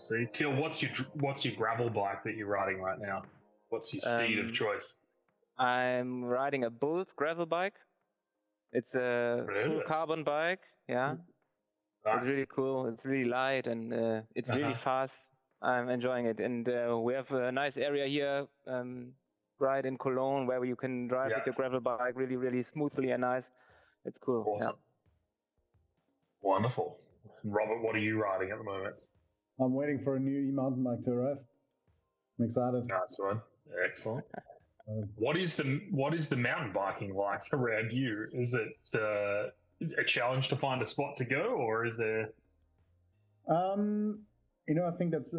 See, Till, what's your gravel bike that you're riding right now? What's your steed of choice? I'm riding a Bulls gravel bike. It's a full carbon bike. Yeah, nice. It's really cool. It's really light and it's really fast. I'm enjoying it, and we have a nice area here, right in Cologne, where you can drive with your gravel bike really, really smoothly and nice. It's cool. Awesome. Yeah. Wonderful. Robert, what are you riding at the moment? I'm waiting for a new e-mountain bike to arrive. I'm excited. Nice one. Excellent. What is the mountain biking like around you? Is it a challenge to find a spot to go, or is there? I think that's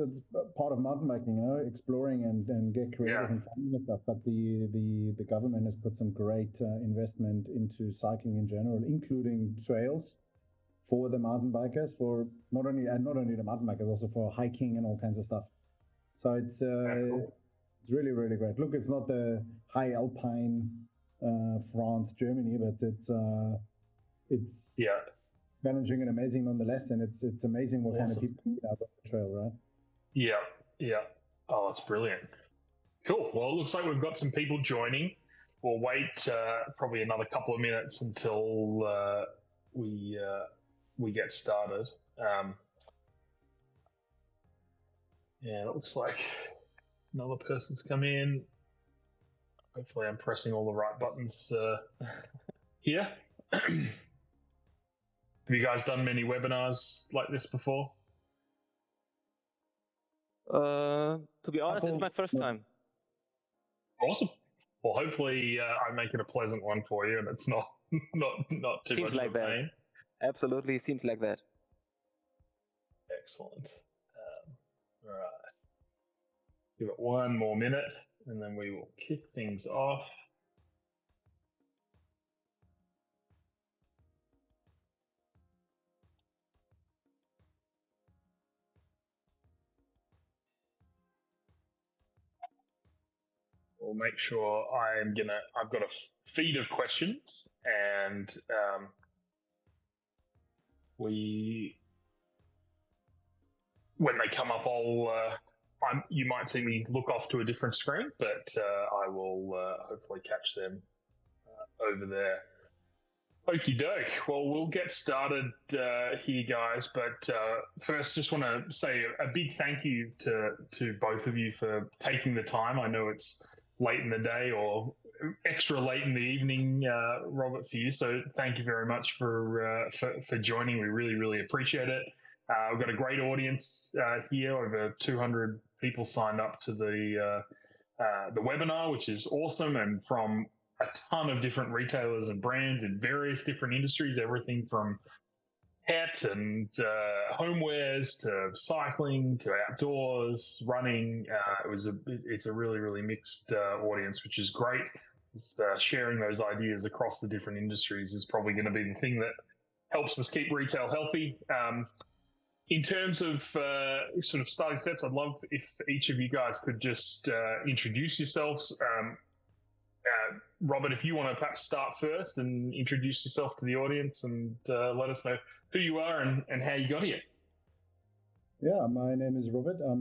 part of mountain biking, exploring and get creative and finding stuff. But the government has put some great investment into cycling in general, including trails for the mountain bikers, for not only the mountain bikers, also for hiking and all kinds of stuff. So it's cool. It's really, really great. Look, it's not the high alpine France, Germany, but it's challenging and amazing nonetheless. And it's amazing what kind of people get out on the trail, right? Yeah. Oh, that's brilliant. Cool. Well, it looks like we've got some people joining. We'll wait probably another couple of minutes until we get started. It looks like another person's come in. Hopefully I'm pressing all the right buttons here. Have you guys done many webinars like this before? To be honest, it's my first time. Awesome. Well, hopefully I make it a pleasant one for you and it's not too seems much like of a pain. That. Absolutely, seems like that. Excellent. All right. Give it one more minute and then we will kick things off. We'll make sure I've got a feed of questions and when they come up, you might see me look off to a different screen, but I will hopefully catch them over there. Okie doke. Well, we'll get started here, guys. But first, just want to say a big thank you to both of you for taking the time. I know it's late in the day or extra late in the evening, Robert, for you. So thank you very much for joining. We really, really appreciate it. We've got a great audience here. Over 200 people signed up to the webinar, which is awesome, and from a ton of different retailers and brands in various different industries, everything from pet and homewares to cycling to outdoors, running. It's a really, really mixed audience, which is great. Sharing those ideas across the different industries is probably going to be the thing that helps us keep retail healthy. In terms of sort of starting steps, I'd love if each of you guys could just introduce yourselves. Robert, if you want to perhaps start first and introduce yourself to the audience and let us know who you are and how you got here. Yeah, my name is Robert. I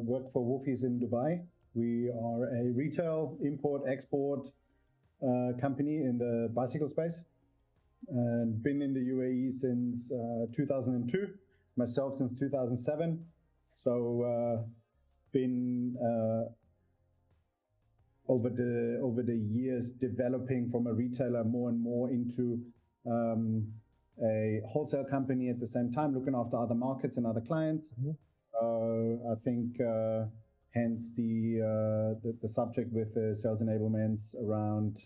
work for Wolfi's in Dubai. We are a retail import-export company in the bicycle space and been in the UAE since 2002, myself since 2007. So been over the years developing from a retailer more and more into a wholesale company at the same time, looking after other markets and other clients. I think hence the subject with the sales enablements around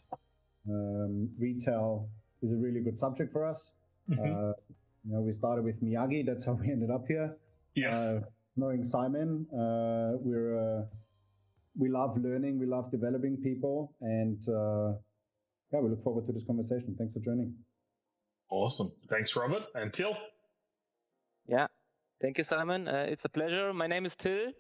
retail is a really good subject for us. We started with Miyagi. That's how we ended up here. Yes. Knowing Simon, we love learning, we love developing people, and we look forward to this conversation. Thanks for joining. Awesome. Thanks, Robert. And Till? Yeah, thank you, Simon. It's a pleasure. My name is Till.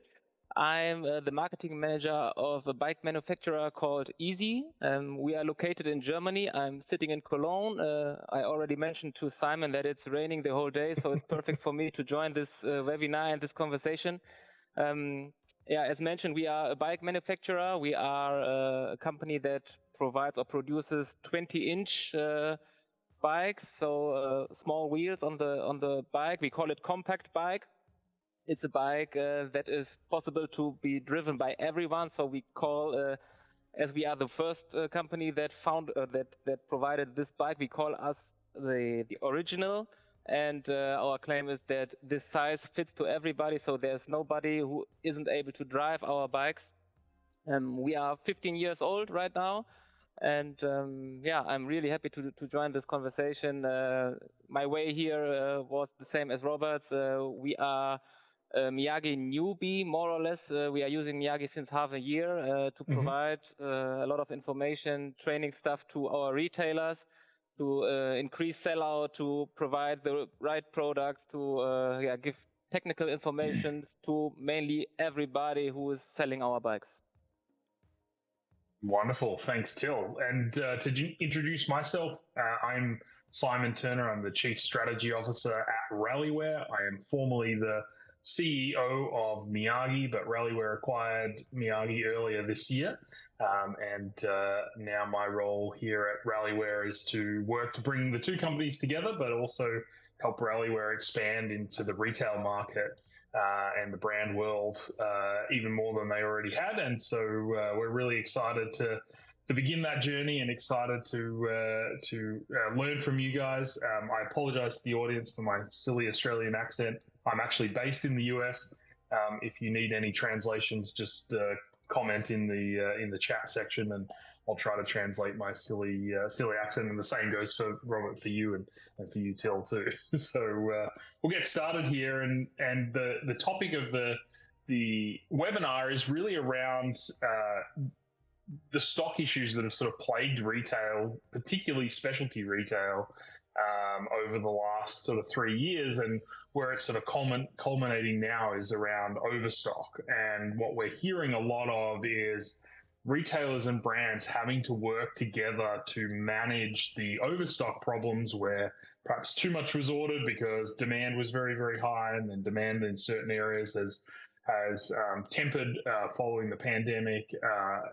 I'm the marketing manager of a bike manufacturer called Easy. We are located in Germany. I'm sitting in Cologne. I already mentioned to Simon that it's raining the whole day, so it's perfect for me to join this webinar and this conversation. Yeah, as mentioned, we are a bike manufacturer. We are a company that provides or produces 20-inch bikes, so small wheels on the bike. We call it compact bike. It's a bike that is possible to be driven by everyone. So we call, as we are the first company that found that provided this bike, we call us the original. And our claim is that this size fits to everybody. So there's nobody who isn't able to drive our bikes. We are 15 years old right now. And yeah, I'm really happy to join this conversation. My way here was the same as Robert's. We are Miyagi newbie, more or less. We are using Miyagi since half a year to provide a lot of information, training stuff to our retailers, to increase sellout, to provide the right products, to yeah, give technical information to mainly everybody who is selling our bikes. Wonderful. Thanks, Till. And to introduce myself, I'm Simon Turner. I'm the Chief Strategy Officer at Rallyware. I am formerly the CEO of Miyagi, but Rallyware acquired Miyagi earlier this year. And now my role here at Rallyware is to work to bring the two companies together, but also help Rallyware expand into the retail market and the brand world even more than they already had. And so we're really excited to begin that journey and excited to learn from you guys. I apologize to the audience for my silly Australian accent. I'm actually based in the US. If you need any translations, just comment in the chat section, and I'll try to translate my silly accent. And the same goes for Robert, for you, and for you, Till, too. So we'll get started here, and the topic of the webinar is really around the stock issues that have sort of plagued retail, particularly specialty retail, over the last sort of 3 years, and where it's sort of culminating now is around overstock. And what we're hearing a lot of is retailers and brands having to work together to manage the overstock problems, where perhaps too much was ordered because demand was very, very high, and then demand in certain areas has tempered following the pandemic,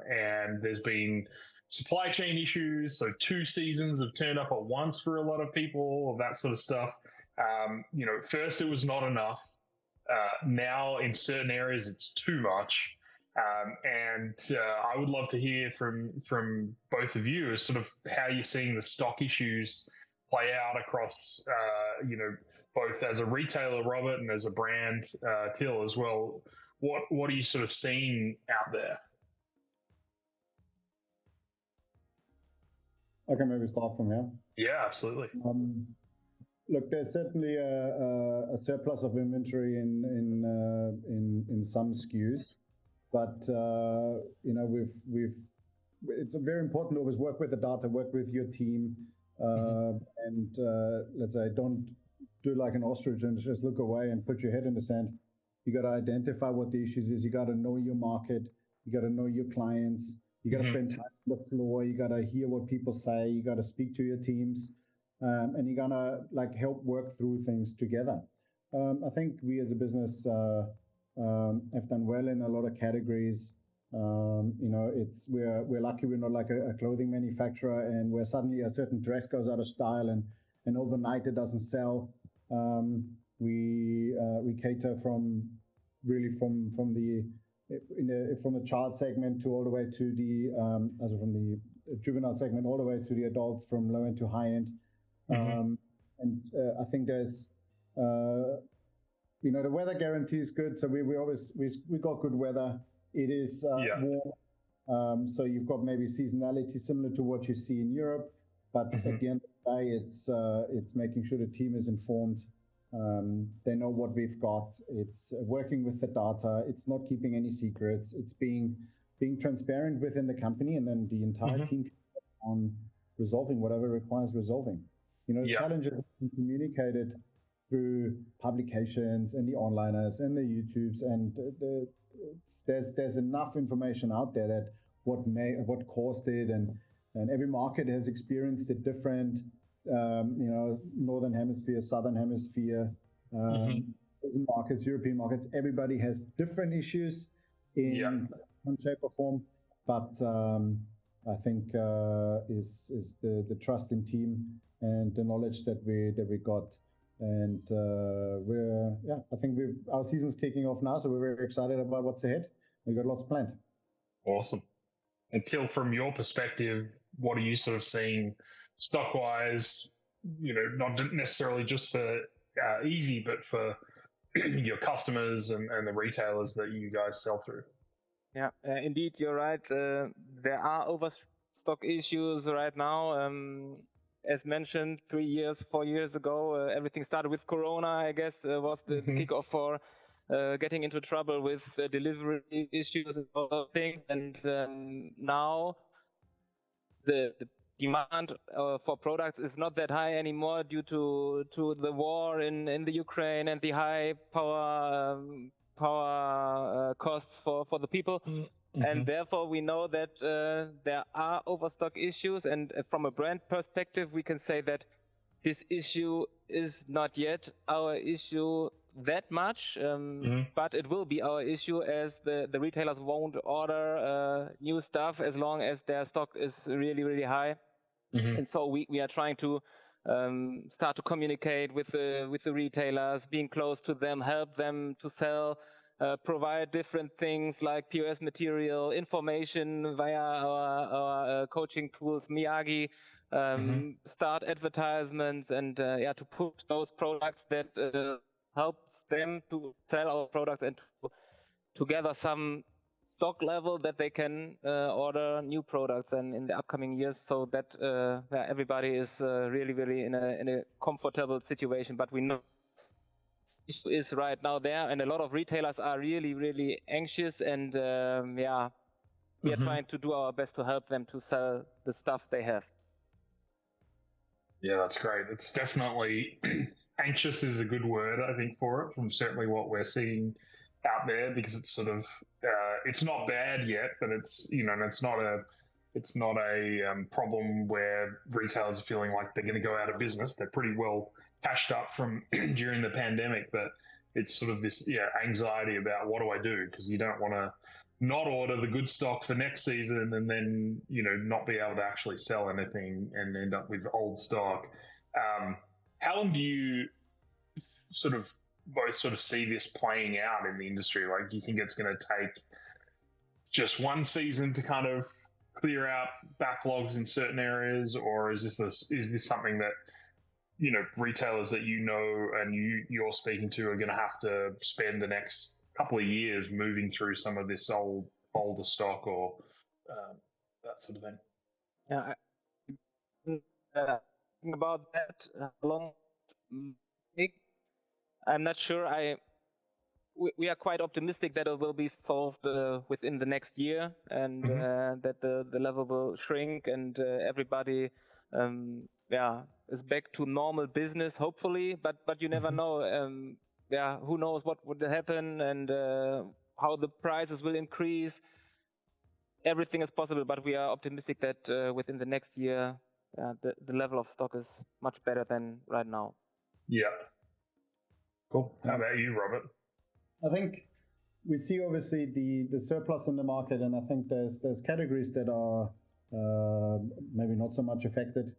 and there's been supply chain issues. So 2 seasons have turned up at once for a lot of people, that sort of stuff. At first it was not enough. Now in certain areas it's too much. And I would love to hear from both of you as sort of how you're seeing the stock issues play out across, both as a retailer, Robert, and as a brand, Till, as well. What are you sort of seeing out there? I can maybe start from here. Yeah, absolutely. Look, there's certainly a surplus of inventory in some SKUs, but it's very important to always work with the data, work with your team, and let's say don't do like an ostrich and just look away and put your head in the sand. You got to identify what the issues is. You got to know your market. You got to know your clients. You got to spend time on the floor. You got to hear what people say. You got to speak to your teams, and you got to help work through things together. I think we as a business have done well in a lot of categories. We're lucky we're not like a clothing manufacturer, and where suddenly a certain dress goes out of style and overnight it doesn't sell. We cater from the child segment to all the way to the from the juvenile segment all the way to the adults, from low end to high end. And I think there's the weather guarantee is good, so we got good weather. It is warm, so you've got maybe seasonality similar to what you see in Europe, but at the end of the day, it's making sure the team is informed. They know what we've got. It's working with the data. It's not keeping any secrets. It's being transparent within the company, and then the entire team on resolving whatever requires resolving. The challenges have been communicated through publications and the onliners and the YouTubes and there's enough information out there that what caused it, and every market has experienced it different. Northern hemisphere, southern hemisphere, Asian markets, European markets. Everybody has different issues in some shape or form, but I think is the trust in team and the knowledge that we got. And I think our season's kicking off now, so we're very excited about what's ahead. We've got lots planned. Awesome. And Till, from your perspective, what are you sort of seeing stock-wise, not necessarily just for Easy, but for your customers and the retailers that you guys sell through? Yeah, indeed, you're right. There are overstock issues right now. As mentioned, 4 years ago, everything started with Corona, I guess, was the kickoff for getting into trouble with delivery issues and other things. And now the demand for products is not that high anymore due to the war in the Ukraine and the high power costs for the people. And therefore we know that there are overstock issues, and from a brand perspective we can say that this issue is not yet our issue that much, but it will be our issue, as the retailers won't order new stuff as long as their stock is really, really high. And so we are trying to start to communicate with the retailers, being close to them, help them to sell, provide different things like POS material, information via our coaching tools, Miyagi, start advertisements, and to put those products that helps them to sell our products and to gather some stock level that they can order new products and in the upcoming years, so that everybody is really, really in a comfortable situation. But we know issue is right now there, and a lot of retailers are really, really anxious, and we are trying to do our best to help them to sell the stuff they have. Yeah, that's great. It's definitely anxious is a good word, I think, for it, from certainly what we're seeing out there, because it's sort of it's not bad yet, but it's it's not a problem where retailers are feeling like they're going to go out of business. They're pretty well cashed up from during the pandemic, but it's sort of this anxiety about what do I do, because you don't want to not order the good stock for next season and then not be able to actually sell anything and end up with old stock. How long do you both see this playing out in the industry? Like, do you think it's going to take just one season to kind of clear out backlogs in certain areas, or is this something that retailers that and you're speaking to are going to have to spend the next couple of years moving through some of this older stock or that sort of thing? Yeah, about that, how long? I'm not sure. We are quite optimistic that it will be solved within the next year, and that the level will shrink, and everybody is back to normal business, hopefully. But you never know. Who knows what would happen, and how the prices will increase. Everything is possible, but we are optimistic that within the next year, the level of stock is much better than right now. Yeah. Cool. How about you, Robert? I think we see obviously the surplus in the market, and I think there's categories that are maybe not so much affected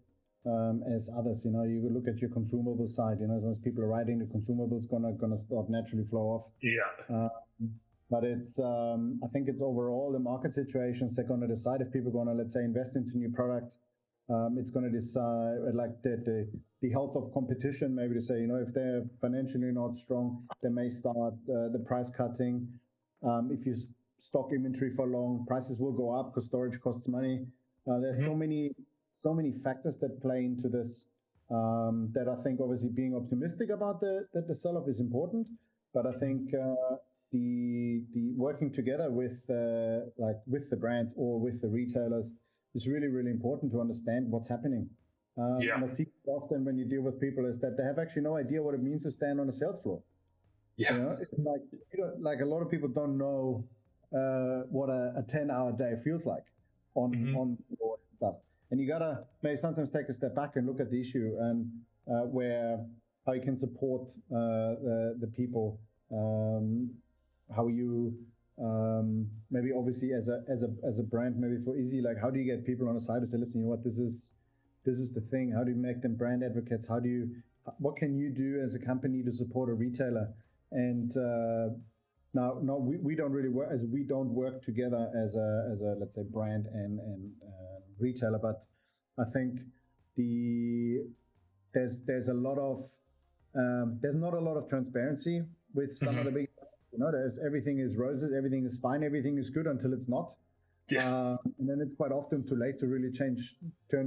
as others. You look at your consumable side. As long as people are riding, the consumables gonna start naturally flow off. Yeah. But it's I think it's overall the market situations that are gonna decide if people are gonna, let's say, invest into new product. It's going to decide like the health of competition, maybe to say, if they're financially not strong, they may start the price cutting. If you stock inventory for long, prices will go up because storage costs money. There's so many factors that play into this that I think obviously being optimistic about the sell-off is important, but I think the working together with the brands or with the retailers is really, really important to understand what's happening. And I see often when you deal with people is that they have actually no idea what it means to stand on a sales floor. Yeah. You know, it's like, like a lot of people don't know what a 10-hour day feels like on the floor and stuff. And you gotta maybe sometimes take a step back and look at the issue and how you can support the people, how you maybe obviously as a brand, maybe for Easy, like how do you get people on the side to say, listen, you know what, this is the thing. How do you make them brand advocates? What can you do as a company to support a retailer? And now, no, we don't really work we don't work together as a let's say brand and retailer. But I think there's a lot of there's not a lot of transparency with some of the big, there's everything is roses, everything is fine, everything is good until it's not. Yeah. And then it's quite often too late to really turn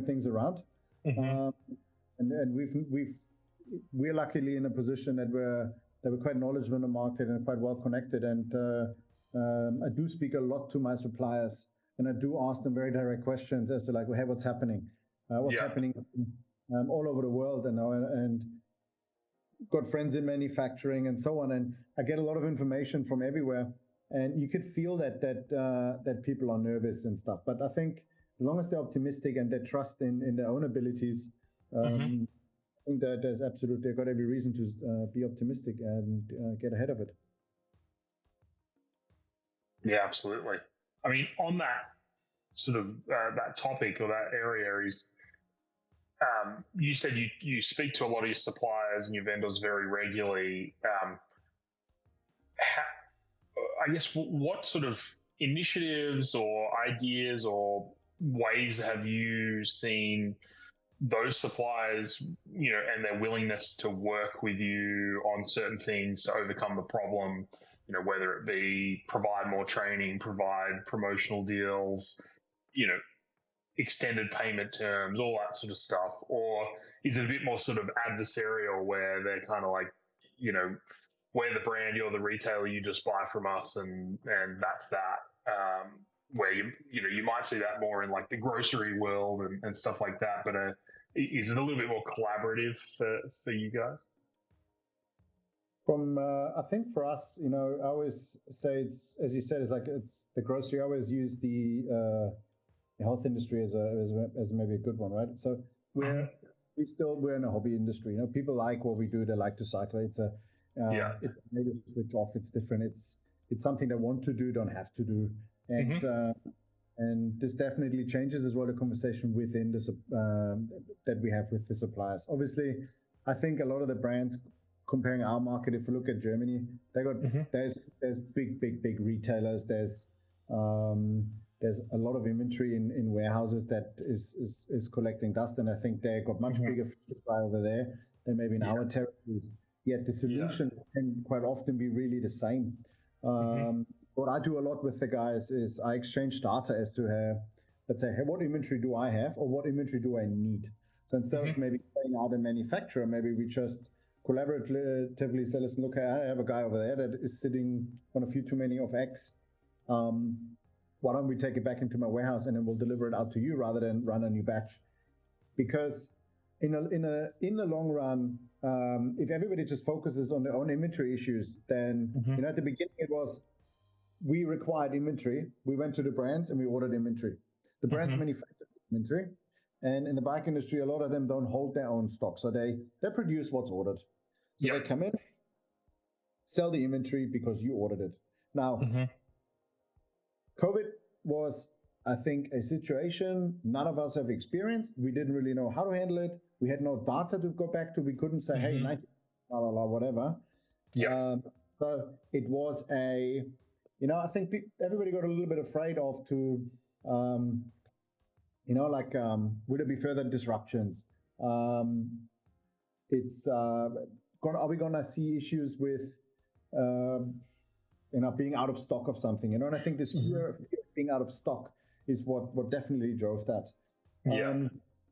things around. And we're luckily in a position that we're quite knowledgeable in the market and quite well connected. And I do speak a lot to my suppliers, and I do ask them very direct questions as to like, well, hey, what's happening? What's happening all over the world, and got friends in manufacturing and so on. And I get a lot of information from everywhere, and you could feel that people are nervous and stuff. But I think as long as they're optimistic and they trust in their own abilities, I think that there's absolutely got every reason to be optimistic and get ahead of it. Yeah, absolutely. I mean, on that sort of that topic or that area is, you said you speak to a lot of your suppliers and your vendors very regularly. I guess what sort of initiatives or ideas or ways have you seen those suppliers, and their willingness to work with you on certain things to overcome the problem, whether it be provide more training, provide promotional deals, extended payment terms, all that sort of stuff? Or is it a bit more sort of adversarial where they're kind of like, we're the brand, you're the retailer, you just buy from us, and that's that. Where you might see that more in like the grocery world and stuff like that, but is it a little bit more collaborative for you guys? From I think for us, I always say it's, as you said, it's the grocery. I always use the health industry as maybe a good one, right? So we're in a hobby industry. People like what we do. They like to cycle. It's maybe a switch off. It's different. It's something they want to do, don't have to do, and this definitely changes as well the conversation within that we have with the suppliers. Obviously, I think a lot of the brands, comparing our market, if you look at Germany, they got there's big retailers. There's a lot of inventory in warehouses that is collecting dust, and I think they got much bigger fish to fry over there than maybe in our territories. Yet the solution can quite often be really the same. What I do a lot with the guys is I exchange data as to, let's say, hey, what inventory do I have, or what inventory do I need? So instead of maybe playing out a manufacturer, maybe we just collaboratively say, listen, look, I have a guy over there that is sitting on a few too many of X. Why don't we take it back into my warehouse and then we'll deliver it out to you rather than run a new batch? Because in the long run, if everybody just focuses on their own inventory issues, then at the beginning it was, we required inventory. We went to the brands and we ordered inventory. The brands manufactured inventory, and in the bike industry, a lot of them don't hold their own stock, so they produce what's ordered. So they come in, sell the inventory because you ordered it. Now, COVID was, I think, a situation none of us have experienced. We didn't really know how to handle it. We had no data to go back to. We couldn't say, hey, 90, blah, blah, blah, whatever. So it was I think everybody got a little bit afraid of would there be further disruptions? Are we going to see issues with, being out of stock of something? And I think this fear of being out of stock is what definitely drove that.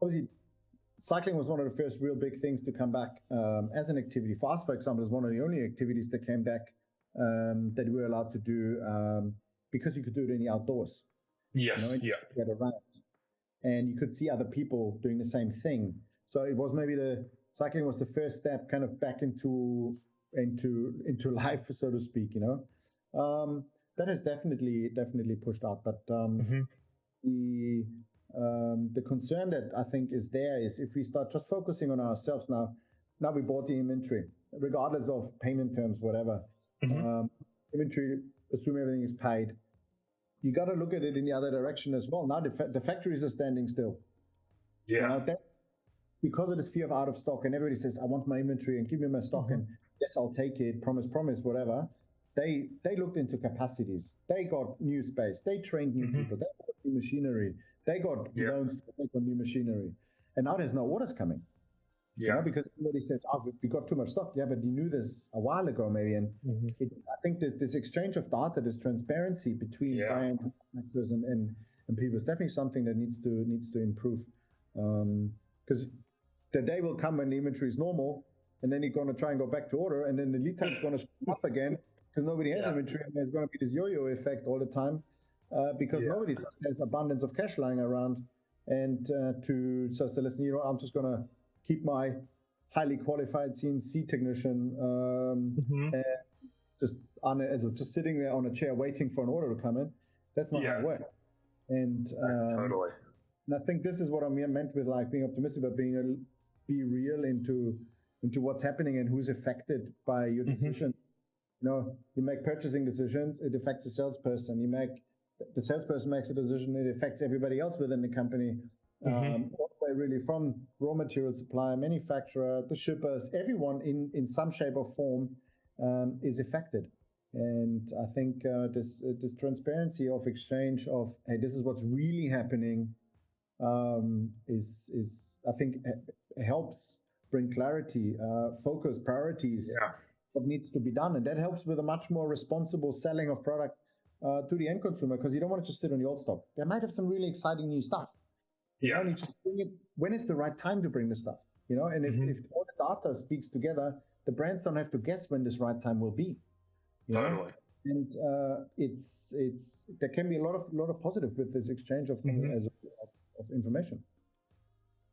Obviously, cycling was one of the first real big things to come back as an activity. For us, for example, is one of the only activities that came back that we were allowed to do because you could do it in the outdoors. Get around, and you could see other people doing the same thing. So it was maybe cycling was the first step kind of back into into life, so to speak. That has definitely pushed out. But the concern that I think is there is if we start just focusing on ourselves now we bought the inventory, regardless of payment terms, whatever. Inventory, assume everything is paid. You got to look at it in the other direction as well. Now the factories are standing still. Yeah. Because of this fear of out of stock, and everybody says, I want my inventory and give me my stock, and yes, I'll take it, promise, whatever. They looked into capacities. They got new space. They trained new people. They got new machinery. They got loans to take on new machinery. And now there's no orders coming. Yeah. Because everybody says, we got too much stock. Yeah, but you knew this a while ago, maybe. And I think this exchange of data, this transparency between brand manufacturers and people is definitely something that needs to improve. Because the day will come when the inventory is normal, and then you're going to try and go back to order, and then the lead time is going to up again because nobody has inventory, and there's going to be this yo-yo effect all the time because nobody has abundance of cash lying around. And to just say, listen, I'm just going to keep my highly qualified CNC technician and just sitting there on a chair waiting for an order to come in. That's not how it works. And totally. And I think this is what I meant with like being optimistic, but be real into what's happening and who's affected by your decisions. You make purchasing decisions, it affects the salesperson. The salesperson makes a decision, it affects everybody else within the company. All the way really from raw material supplier, manufacturer, the shippers, everyone in some shape or form is affected. And I think this transparency of exchange of, hey, this is what's really happening is I think helps bring clarity, focus, priorities, what needs to be done. And that helps with a much more responsible selling of product to the end consumer, because you don't want to just sit on the old stock. They might have some really exciting new stuff. You only just bring it when is the right time to bring the stuff, and if all the data speaks together, the brands don't have to guess when this right time will be. Totally. And it's there can be a lot of positive with this exchange of information.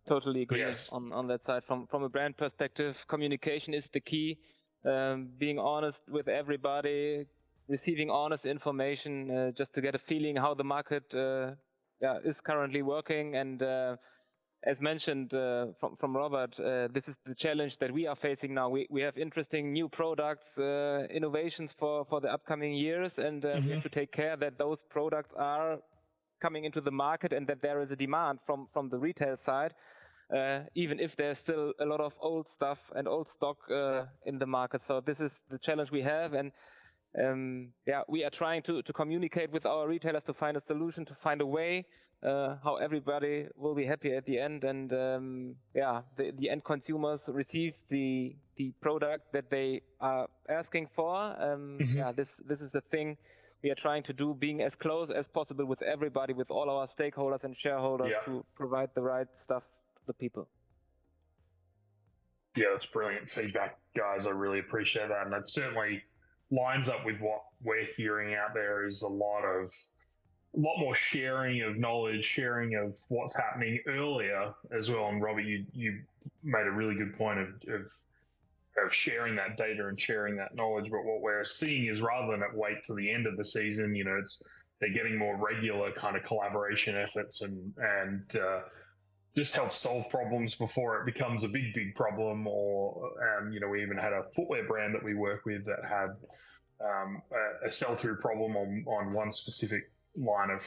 Totally agree on that side. From a brand perspective, communication is the key. Being honest with everybody, receiving honest information, just to get a feeling how the market is currently working. And as mentioned from Robert, this is the challenge that we are facing now. We have interesting new products, innovations for the upcoming years, and we have to take care that those products are coming into the market and that there is a demand from the retail side, even if there's still a lot of old stuff and old stock in the market. So this is the challenge we have, and we are trying to communicate with our retailers to find a solution, to find a way how everybody will be happy at the end, and the end consumers receive the product that they are asking for. This is the thing we are trying to do, being as close as possible with everybody, with all our stakeholders and shareholders, to provide the right stuff to the people. Yeah, that's brilliant feedback, guys. I really appreciate that, and that certainly lines up with what we're hearing out there. Is a lot more sharing of knowledge, sharing of what's happening earlier as well. And Robert, you made a really good point of sharing that data and sharing that knowledge. But what we're seeing is, rather than wait till the end of the season, they're getting more regular kind of collaboration efforts and just help solve problems before it becomes a big problem. Or we even had a footwear brand that we work with that had a sell-through problem on one specific line of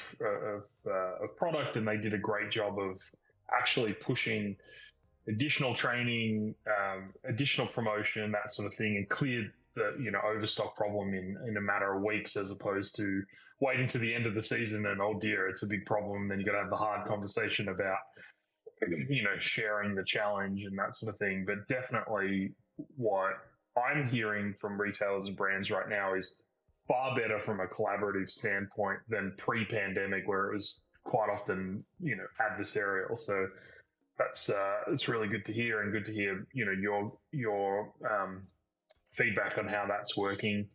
product, and they did a great job of actually pushing additional training, additional promotion, that sort of thing, and cleared the overstock problem in a matter of weeks, as opposed to waiting to the end of the season and, oh dear, it's a big problem. Then you got to have the hard conversation about sharing the challenge and that sort of thing. But definitely what I'm hearing from retailers and brands right now is far better from a collaborative standpoint than pre-pandemic, where it was quite often, adversarial. So that's it's really good to hear, and good to hear, your feedback on how that's working.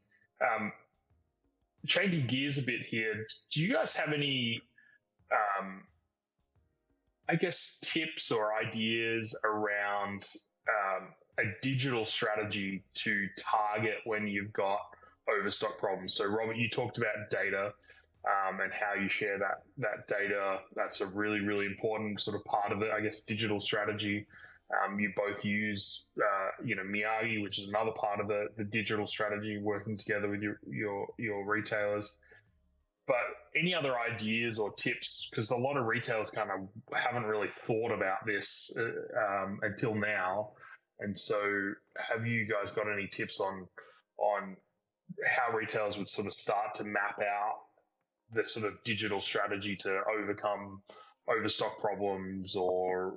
Changing gears a bit here, do you guys have any, tips or ideas around a digital strategy to target when you've got overstock problems. So Robert, you talked about data and how you share that data. That's a really, really important sort of part of it, I guess, digital strategy. You both use, Miyagi, which is another part of the digital strategy, working together with your retailers. But any other ideas or tips? Because a lot of retailers kind of haven't really thought about this until now. And so, have you guys got any tips on how retailers would sort of start to map out the sort of digital strategy to overcome overstock problems or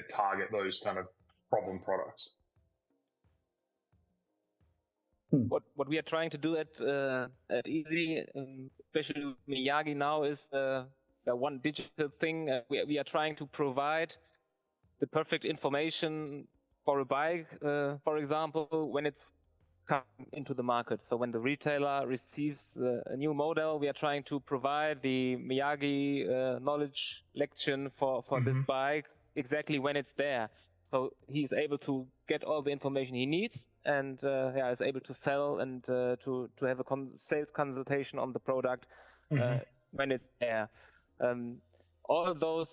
target those kind of problem products? What we are trying to do at Easy, especially with Miyagi now, is the one digital thing. We are trying to provide the perfect information for a bike, for example, when it's coming into the market. So when the retailer receives a new model, we are trying to provide the Miyagi knowledge lection for this bike exactly when it's there. So he's able to get all the information he needs and is able to sell and to have a sales consultation on the product when it's there. All of those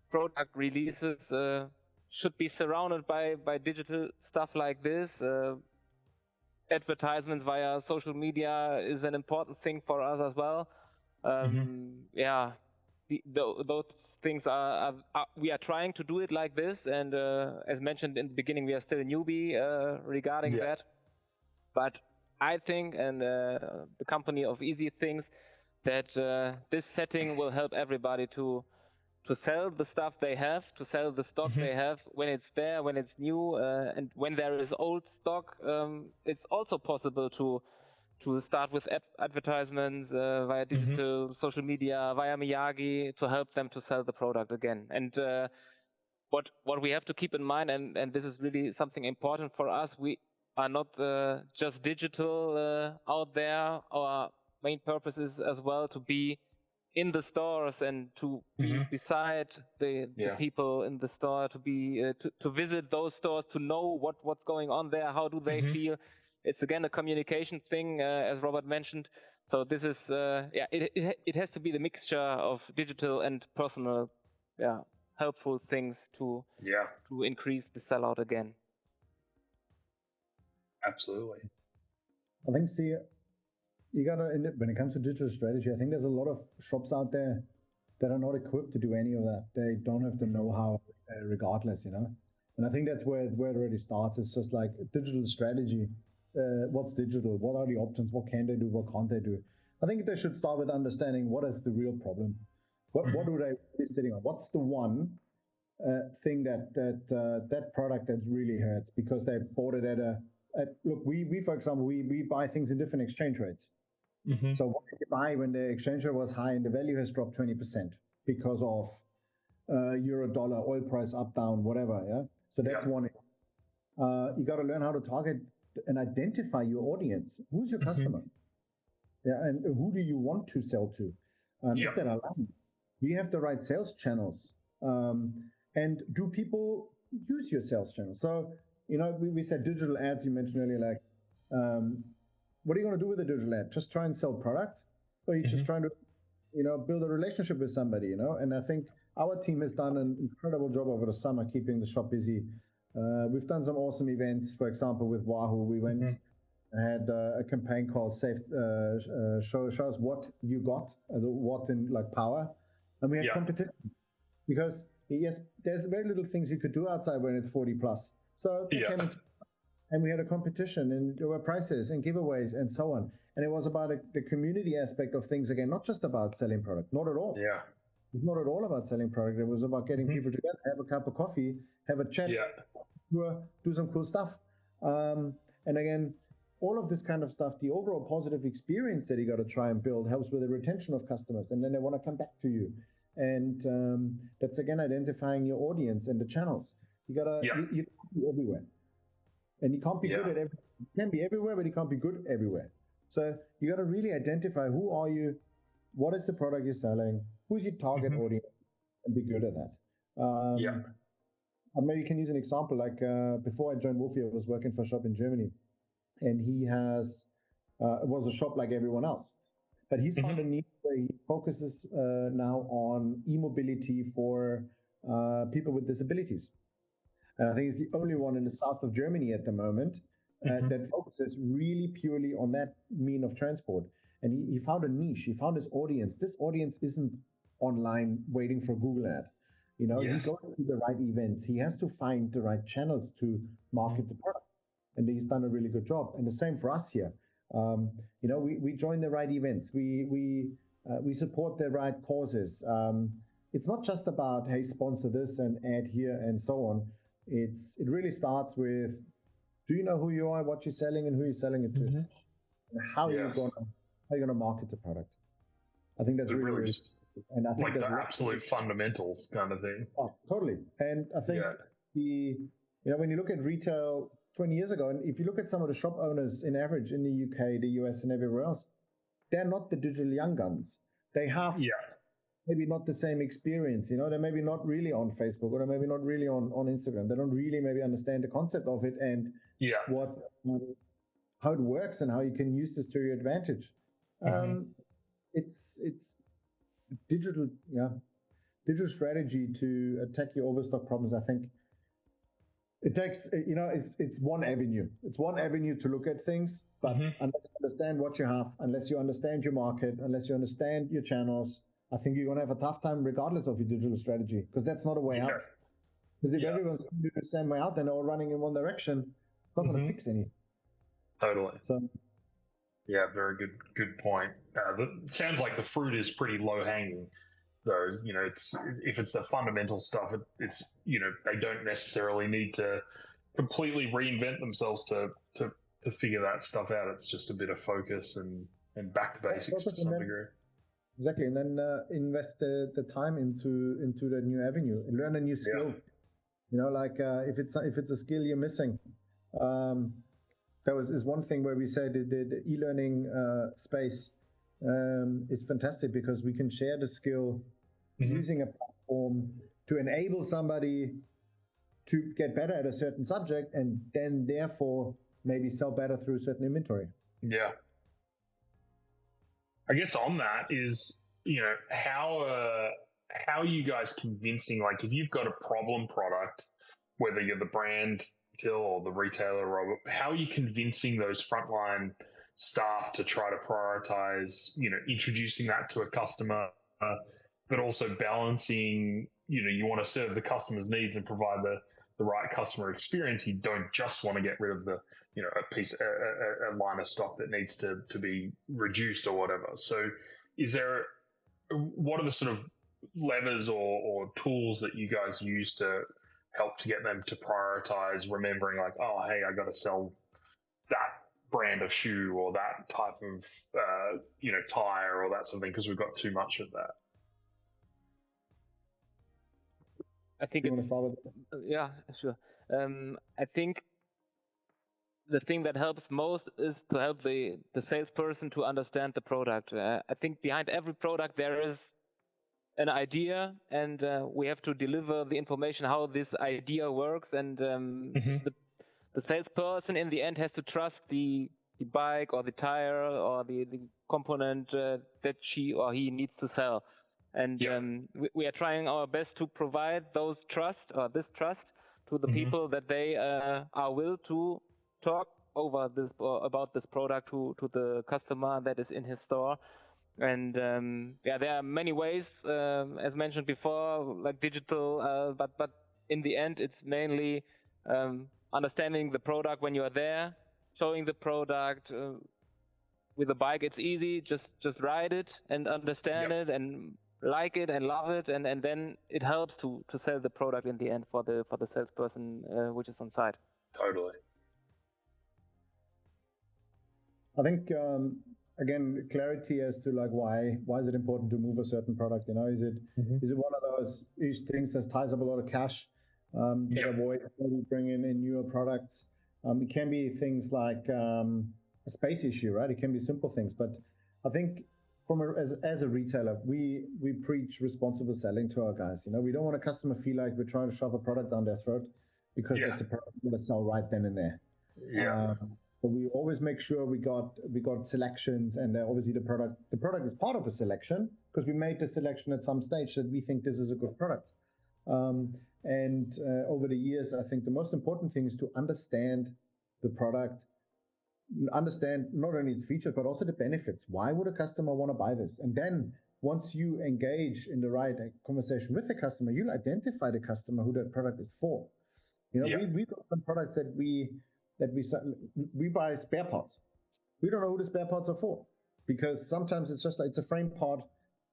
product releases should be surrounded by digital stuff like this. Advertisements via social media is an important thing for us as well. Those things we are trying to do it like this, and as mentioned in the beginning, we are still a newbie regarding that. But I think, and the company of Easy thinks, that this setting will help everybody to sell the stuff they have, to sell the stock they have when it's there, when it's new, and when there is old stock. It's also possible to start with advertisements via digital, social media, via Miyagi, to help them to sell the product again. And what we have to keep in mind, and this is really something important for us, we are not just digital out there. Our main purpose is as well to be in the stores and to be beside the people in the store, to be to visit those stores, to know what's going on there, how do they feel. It's again a communication thing, as Robert mentioned. So this is it has to be the mixture of digital and personal, helpful things to increase the sellout again. Absolutely. I think you gotta, when it comes to digital strategy, I think there's a lot of shops out there that are not equipped to do any of that. They don't have the know-how regardless, And I think that's where it already starts. It's just like digital strategy. What's digital? What are the options? What can they do? What can't they do? I think they should start with understanding what is the real problem. What do they be sitting on? What's the one thing that product that really hurts because they bought it look, we for example, we buy things in different exchange rates. So what did you buy when the exchange rate was high and the value has dropped 20% because of euro, dollar, oil price up, down, whatever. Yeah. So that's one. You got to learn how to target and identify your audience. Who's your customer? Yeah, and who do you want to sell to? Is that aligned? Do you have the right sales channels? And do people use your sales channels? So we said digital ads. You mentioned earlier, like. What are you going to do with a digital ad? Just try and sell product? Or are you just trying to, build a relationship with somebody, And I think our team has done an incredible job over the summer keeping the shop busy. We've done some awesome events. For example, with Wahoo, we went and had a campaign called Show Us What You Got, what in like power. And we had competitions because, yes, there's very little things you could do outside when it's 40 plus. So they came into and we had a competition, and there were prizes and giveaways and so on. And it was about the community aspect of things again, not just about selling product, not at all. Yeah. It's not at all about selling product. It was about getting people together, have a cup of coffee, have a chat, do some cool stuff. And again, all of this kind of stuff, the overall positive experience that you got to try and build helps with the retention of customers. And then they want to come back to you. And that's again, identifying your audience and the channels. You got to you be everywhere. And you can't be good at everything. You can be everywhere, but you can't be good everywhere. So you got to really identify who are you, what is the product you're selling, who's your target audience, and be good at that. maybe you can use an example. Like before I joined Wolfi, I was working for a shop in Germany, and he has it was a shop like everyone else, but he's found a niche where he focuses now on e-mobility for people with disabilities. And I think it's the only one in the south of Germany at the moment that focuses really purely on that mean of transport. And he found a niche. He found his audience. This audience isn't online waiting for Google ad. You know, he goes to the right events. He has to find the right channels to market the product. And he's done a really good job. And the same for us here. You know, we join the right events. We support the right causes. It's not just about, hey, sponsor this and add here and so on. It really starts with, do you know who you are, what you're selling, and who you're selling it to, and how you're gonna market the product. I think that's really just and I think like the absolute fundamentals kind of thing. Oh, totally. And I think when you look at retail 20 years ago, and if you look at some of the shop owners in average in the UK, the US, and everywhere else, they're not the digital young guns. They have maybe not the same experience. You know, they're maybe not really on Facebook, or they're maybe not really on Instagram. They don't really maybe understand the concept of it and how it works and how you can use this to your advantage. It's digital strategy to attack your overstock problems. I think it takes, you know, it's one avenue. It's one avenue to look at things, but unless you understand what you have, unless you understand your market, unless you understand your channels, I think you're going to have a tough time regardless of your digital strategy, because that's not a way out. Because if everyone's doing the same way out, then they're all running in one direction, it's not going to fix anything. Totally. So, yeah, very good point. It sounds like the fruit is pretty low hanging, though. You know, if it's the fundamental stuff, it's, you know, they don't necessarily need to completely reinvent themselves to figure that stuff out. It's just a bit of focus and back to basics to some degree. Exactly, and then invest the time into the new avenue and learn a new skill. You know, like if it's a skill you're missing. That is one thing where we say the e-learning space is fantastic, because we can share the skill using a platform to enable somebody to get better at a certain subject, and then therefore maybe sell better through certain inventory. Yeah. I guess on that is, you know, how are you guys convincing, like, if you've got a problem product, whether you're the brand Till or the retailer Robert, how are you convincing those frontline staff to try to prioritize, you know, introducing that to a customer, but also balancing, you know, you want to serve the customer's needs and provide the right customer experience. You don't just want to get rid of the, you know, a line of stock that needs to be reduced or whatever. So what are the sort of levers or tools that you guys use to help to get them to prioritize, remembering like, oh, hey, I got to sell that brand of shoe or that type of, you know, tire or that sort of thing, because we've got too much of that? I think you want to start with it? Yeah, sure. I think the thing that helps most is to help the salesperson to understand the product. I think behind every product there is an idea, and we have to deliver the information how this idea works, and the salesperson in the end has to trust the bike or the tire or the component that she or he needs to sell. And we are trying our best to provide this trust to the people, that they are will to talk over this about this product to the customer that is in his store. And there are many ways, as mentioned before, like digital, but in the end it's mainly understanding the product when you are there, showing the product. With a bike it's easy, just ride it and understand it and like it and love it, and then it helps to sell the product in the end for the salesperson which is on site. Totally. I think again, clarity as to like why is it important to move a certain product? You know, is it one of those things that ties up a lot of cash that avoid bringing in newer products? It can be things like a space issue, right? It can be simple things, but I think as a retailer, we preach responsible selling to our guys. We don't want a customer feel like we're trying to shove a product down their throat because that's a product we're going to sell right then and there. Yeah. So we always make sure we got selections, and obviously the product is part of a selection because we made the selection at some stage that we think this is a good product. And over the years, I think the most important thing is to understand the product, understand not only its features, but also the benefits. Why would a customer want to buy this? And then once you engage in the right conversation with the customer, you'll identify the customer who that product is for. We've got some products that we buy spare parts. We don't know who the spare parts are for, because sometimes it's a frame part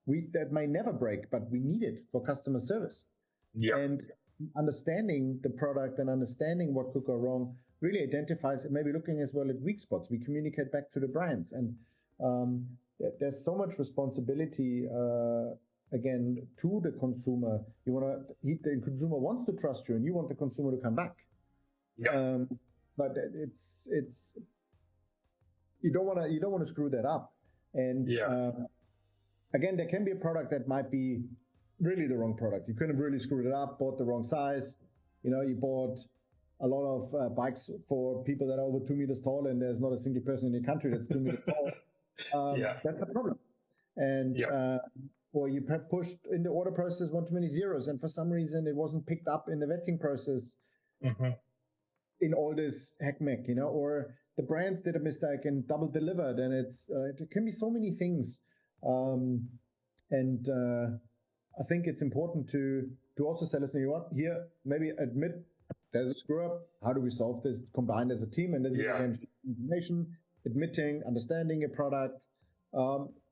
that may never break, but we need it for customer service. Yeah. And understanding the product and understanding what could go wrong really identifies, maybe looking as well at weak spots. We communicate back to the brands, and there's so much responsibility again to the consumer. The consumer wants to trust you, and you want the consumer to come back. Yeah. But it's you don't want to screw that up. And again, there can be a product that might be really the wrong product. You could have really screwed it up, bought the wrong size. You bought a lot of bikes for people that are over 2 meters tall, and there's not a single person in the country that's 2 meters tall. That's a problem. And or you pushed in the order process one too many zeros, and for some reason it wasn't picked up in the vetting process. In all this heckmeck, or the brands did a mistake and double delivered, and it can be so many things. And I think it's important to also say, listen, here, maybe admit there's a screw up. How do we solve this combined as a team? And this is again information, admitting, understanding a product,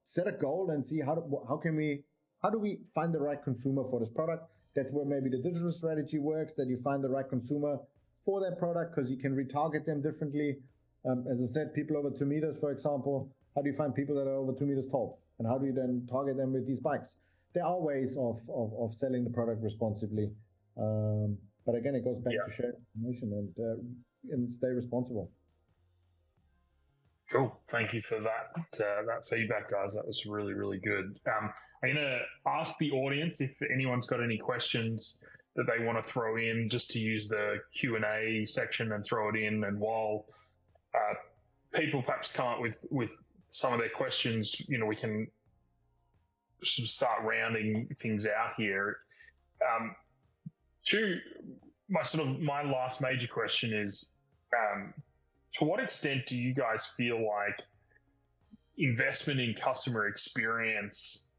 set a goal and see how do we find the right consumer for this product. That's where maybe the digital strategy works, that you find the right consumer for that product, because you can retarget them differently. As I said, people over 2 meters, for example, how do you find people that are over 2 meters tall? And how do you then target them with these bikes? There are ways of selling the product responsibly. But again, it goes back to share information and stay responsible. Cool. Thank you for that feedback, guys. That was really, really good. I'm going to ask the audience if anyone's got any questions that they want to throw in, just to use the Q&A section and throw it in. And while people perhaps come up with some of their questions, we can sort of start rounding things out here. My last major question is, to what extent do you guys feel like investment in customer experience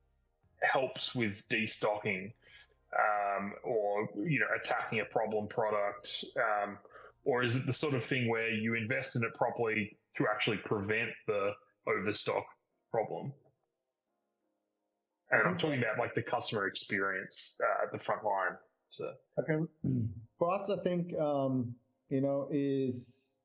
helps with destocking, or attacking a problem product, or is it the sort of thing where you invest in it properly to actually prevent the overstock problem? And I'm talking about like the customer experience at the front line. So okay, for us, I think is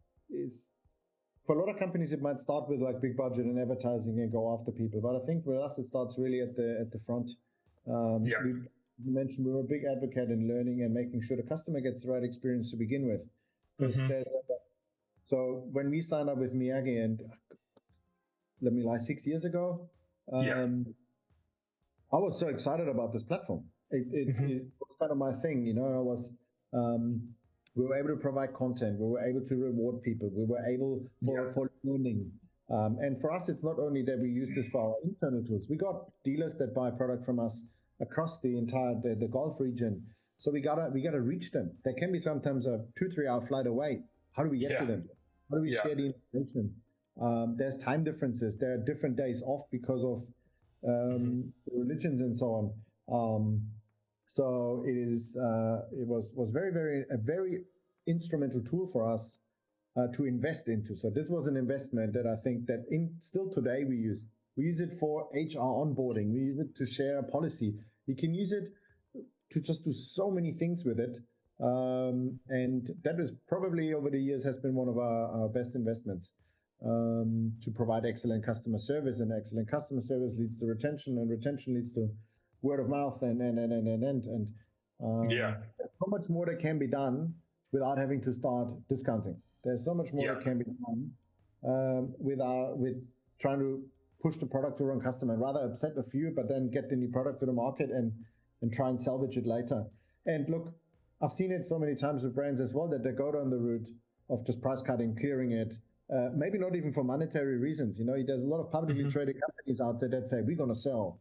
for a lot of companies it might start with like big budget and advertising and go after people, but I think with us it starts really at the front. As you mentioned, we were a big advocate in learning and making sure the customer gets the right experience to begin with. So when we signed up with Miyagi, and let me lie, 6 years ago, I was so excited about this platform. It was kind of my thing, we were able to provide content, we were able to reward people, we were able for learning. And for us, it's not only that we use this for our internal tools. We got dealers that buy product from us across the entire the Gulf region. So we gotta reach them. They can be sometimes a 2-3 hour flight away. How do we get to them? How do we share the information? There's time differences. There are different days off because of religions and so on. So it was a very instrumental tool for us to invest into. So this was an investment that I think that still today we use. We use it for HR onboarding. We use it to share a policy. You can use it to just do so many things with it. And that is probably over the years has been one of our best investments, to provide excellent customer service, and excellent customer service leads to retention, and retention leads to word of mouth and there's so much more that can be done without having to start discounting. There's so much more that can be done with trying to push the product to the wrong customer, and rather upset a few, but then get the new product to the market and try and salvage it later. And look, I've seen it so many times with brands as well that they go down the route of just price cutting, clearing it, maybe not even for monetary reasons. There's a lot of publicly traded companies out there that say, we're going to sell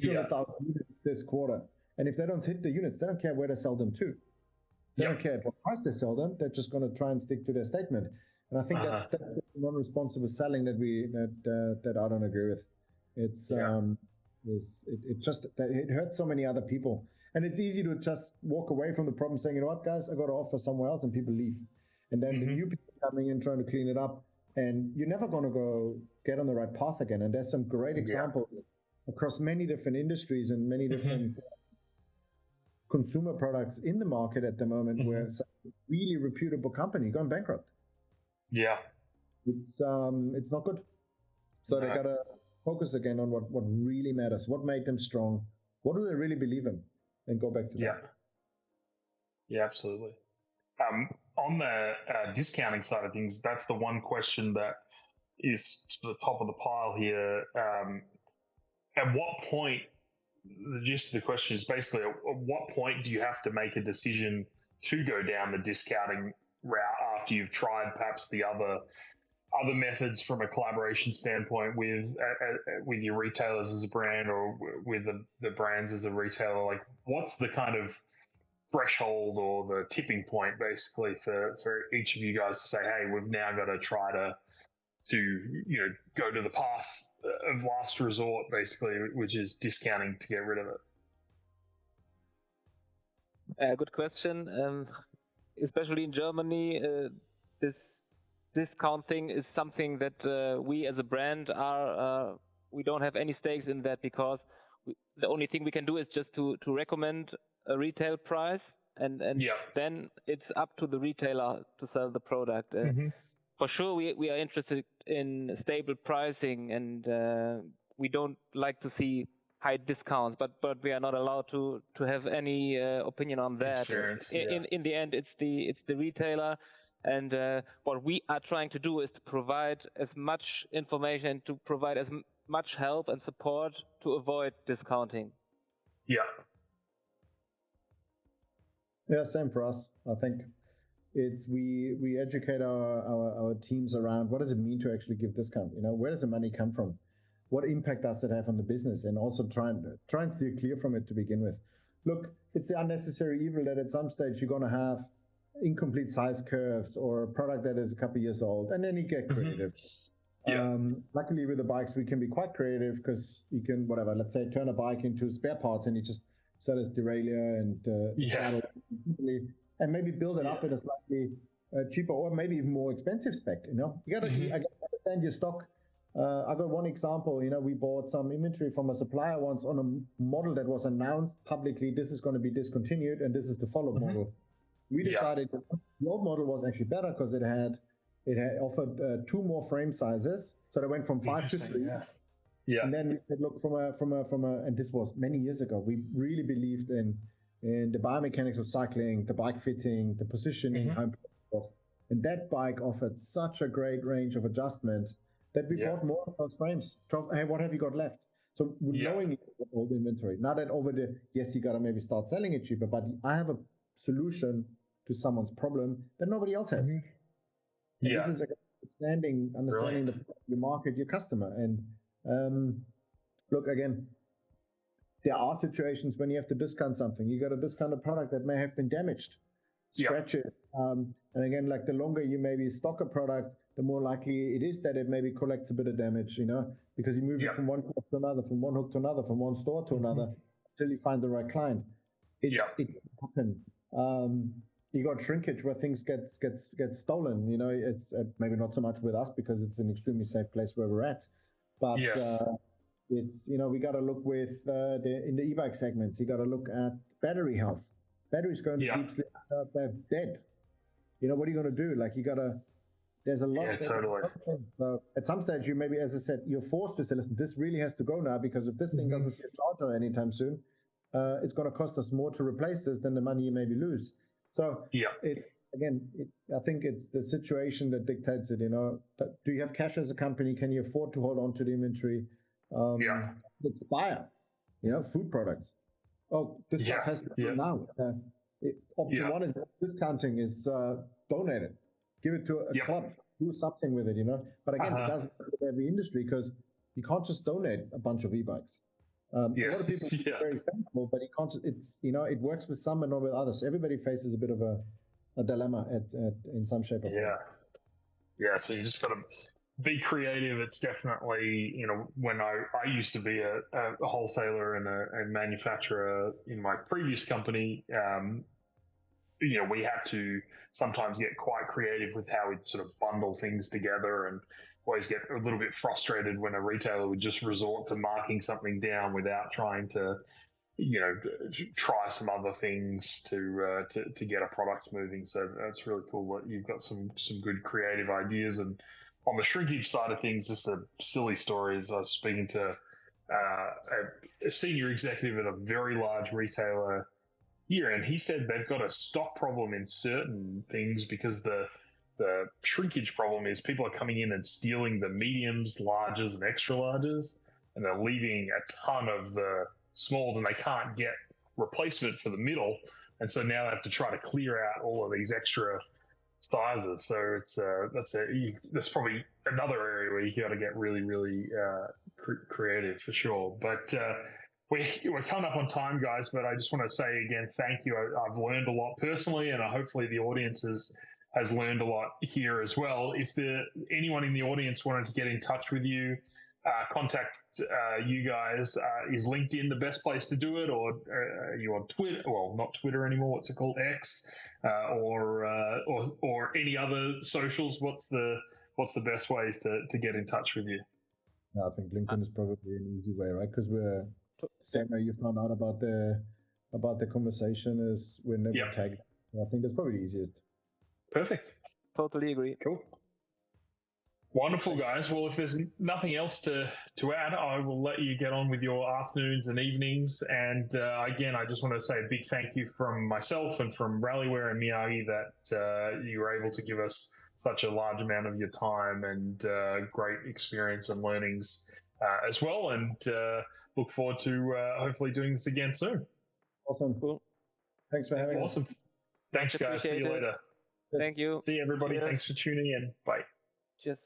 200,000 units this quarter. And if they don't hit the units, they don't care where they sell them to. They don't care at what price they sell them. They're just going to try and stick to their statement. And I think that's non-responsible selling that I don't agree with. It hurts so many other people. And it's easy to just walk away from the problem saying, you know what, guys, I got to offer somewhere else, and people leave. And then the new people coming in trying to clean it up, and you're never going to go get on the right path again. And there's some great examples across many different industries and many different consumer products in the market at the moment where it's a really reputable company going bankrupt. Yeah. It's not good. So they got to focus again on what really matters, what made them strong, what do they really believe in, and go back to that. Yeah, absolutely. On the discounting side of things, that's the one question that is to the top of the pile here. At what point, the gist of the question is basically, at what point do you have to make a decision to go down the discounting route after you've tried perhaps the other methods from a collaboration standpoint with your retailers as a brand or with the brands as a retailer? Like, what's the kind of threshold or the tipping point basically for each of you guys to say, hey, we've now got to try to go to the path of last resort, basically, which is discounting to get rid of it? Good question. Especially in Germany, this discount thing is something that we as a brand we don't have any stakes in that, because the only thing we can do is just to recommend a retail price, and then it's up to the retailer to sell the product. For sure, we are interested in stable pricing, and we don't like to see high discounts, but we are not allowed to have any opinion on that. In the end, it's the retailer, and what we are trying to do is to provide as much information, to provide as much help and support to avoid discounting. Yeah, same for us. I think it's we educate our teams around what does it mean to actually give discount. Where does the money come from? What impact does that have on the business? And also try and steer clear from it to begin with. Look, it's the unnecessary evil that at some stage you're going to have incomplete size curves or a product that is a couple years old, and then you get creative. Luckily with the bikes, we can be quite creative because you can, let's say, turn a bike into spare parts and you just sell as derailleur and saddle and maybe build it up at a slightly cheaper or maybe even more expensive spec. You got to understand your stock. I got one example. We bought some inventory from a supplier once on a model that was announced publicly. This is going to be discontinued, and this is the follow model. We decided that the old model was actually better because it had offered 2 more frame sizes, so they went from 5 to 3. And then we said, look, from a, and this was many years ago. We really believed in the biomechanics of cycling, the bike fitting, the positioning, how important it was. And that bike offered such a great range of adjustment that we bought more of those frames. Hey, what have you got left? So knowing all the inventory, now that you got to maybe start selling it cheaper, but I have a solution to someone's problem that nobody else has. This is understanding your market, your customer. And look, again, there are situations when you have to discount something. You got to discount a product that may have been damaged, scratches. And again, like the longer you maybe stock a product, the more likely it is that it maybe collects a bit of damage, because you move it from one hook to another, from one hook to another, from one store to another, until you find the right client. It happens. You got shrinkage where things get stolen. It's maybe not so much with us because it's an extremely safe place where we're at. But it's we got to look with in the e-bike segments. You got to look at battery health. Batteries going to deep sleep, they're dead. What are you going to do? Like there's a lot. Totally. So at some stage, you maybe, as I said, you're forced to say, listen, this really has to go now, because if this thing doesn't see a charger anytime soon, it's going to cost us more to replace this than the money you maybe lose. So again, I think it's the situation that dictates it. Do you have cash as a company? Can you afford to hold on to the inventory? It's buyer, food products. Oh, this stuff has to go now. Option one is discounting is donate it, give it to a club, do something with it, But again, it doesn't work with every industry because you can't just donate a bunch of e-bikes. A lot of people are very thankful, but it works with some and not with others. So everybody faces a bit of a dilemma in some shape or form. Yeah. So you just got to be creative. It's definitely, when I used to be a wholesaler and a manufacturer in my previous company, we had to sometimes get quite creative with how we'd sort of bundle things together, and always get a little bit frustrated when a retailer would just resort to marking something down without trying to, try some other things to get a product moving. So it's really cool that you've got some good creative ideas. And on the shrinkage side of things, just a silly story is I was speaking to a senior executive at a very large retailer here, and he said they've got a stock problem in certain things because the shrinkage problem is people are coming in and stealing the mediums, larges, and extra larges, and they're leaving a ton of the smalls, and they can't get replacement for the middle, and so now they have to try to clear out all of these extra sizes. So it's that's probably another area where you got to get really, really creative for sure. But we're coming up on time, guys. But I just want to say again, thank you. I've learned a lot personally, and hopefully the audience has learned a lot here as well. If anyone in the audience wanted to get in touch with you, contact you guys, is LinkedIn the best place to do it, or are you on Twitter? Well, not Twitter anymore. What's it called? X, or any other socials? What's the best ways to get in touch with you? I think LinkedIn is probably an easy way, right? Because we're same way you found out about the conversation is we're never tagged. I think that's probably the easiest. Perfect. Totally agree. Cool. Wonderful, guys. Well, if there's nothing else to add, I will let you get on with your afternoons and evenings. And again, I just want to say a big thank you from myself and from Rallyware and Miyagi that you were able to give us such a large amount of your time and great experience and learnings as well. And look forward to hopefully doing this again soon. Awesome. Cool. Thanks for having us. Awesome. Thanks, guys. See you later. Thank you. See you, everybody. Cheers. Thanks for tuning in. Bye. Cheers.